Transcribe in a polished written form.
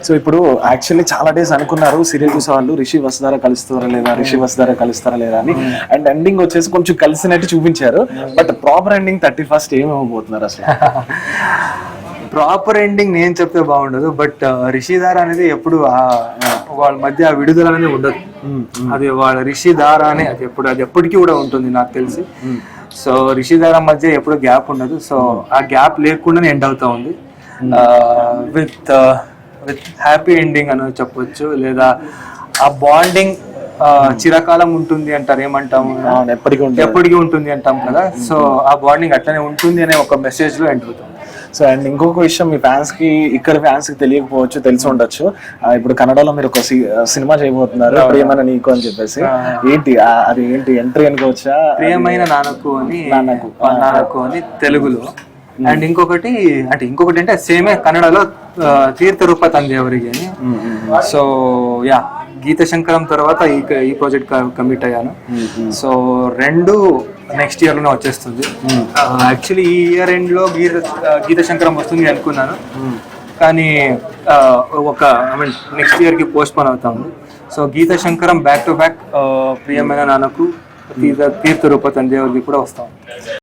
So ఇప్పుడు actually చాలా days అనుకున్నారు సీరియల్ చూసే వాళ్ళు రిషి వసుధార కలుస్తారా లేదా అని, అండ్ ఎండింగ్ వచ్చేసి కొంచెం కలిసినట్టు చూపించారు. బట్ ప్రాపర్ ఎండింగ్ 31st ఏమవబోతున్నారు అసలు? ప్రాపర్ ఎండింగ్ నేను చెప్తే బాగుండదు, బట్ రిషిధార అనేది ఎప్పుడు వాళ్ళ మధ్య ఆ విడుదల అనేది ఉండదు. అది వాళ్ళ రిషిధార అనే అది ఎప్పటికీ కూడా ఉంటుంది నాకు తెలిసి. సో రిషిధార మధ్య ఎప్పుడు గ్యాప్ ఉండదు. సో ఆ గ్యాప్ లేకుండానే ఎండ్ అవుతా ఉంది విత్ హ్యాపీ ఎండింగ్ అని చెప్పొచ్చు. లేదా ఆ బాండింగ్ చిరకాలం ఉంటుంది అంటారు, ఏమంటాము, ఎప్పటికీ ఉంటుంది అంటాం కదా. సో ఆ బాండింగ్ అట్లనే ఉంటుంది అనే ఒక మెసేజ్ లో ఎండ్ అవుతుంది. సో అండ్ ఇంకొక విషయం, మీ ఫ్యాన్స్ కి ఇక్కడ ఫ్యాన్స్ కి తెలియకపోవచ్చు, తెలిసి ఉండొచ్చు, ఇప్పుడు కన్నడలో మీరు ఒక సినిమా చేయబోతున్నారు, ప్రియమైన నీకు అని చెప్పేసి. ఏంటి అది, ఏంటి ఎంట్రీ అనుకోవచ్చా? ప్రియమైన నాన్నకు అని తెలుగులో, అండ్ ఇంకొకటి అంటే సేమే కన్నడలో తీర్థ రూప తందేవరికి అని. సో యా, గీత శంకరం తర్వాత ఈ ప్రాజెక్ట్ కమిట్ అయ్యాను. సో రెండు నెక్స్ట్ ఇయర్ లోనే వచ్చేస్తుంది. యాక్చువల్లీ ఈ ఇయర్ ఎండ్ లో గీత శంకరం వస్తుంది అనుకున్నాను, కానీ నెక్స్ట్ ఇయర్ కి పోస్ట్ పోన్ అవుతా ఉంది. So Geetha Shankaram back to back ప్రియమైన నాన్నకు తీర్థ రూప తందేవరికి కూడా వస్తాం.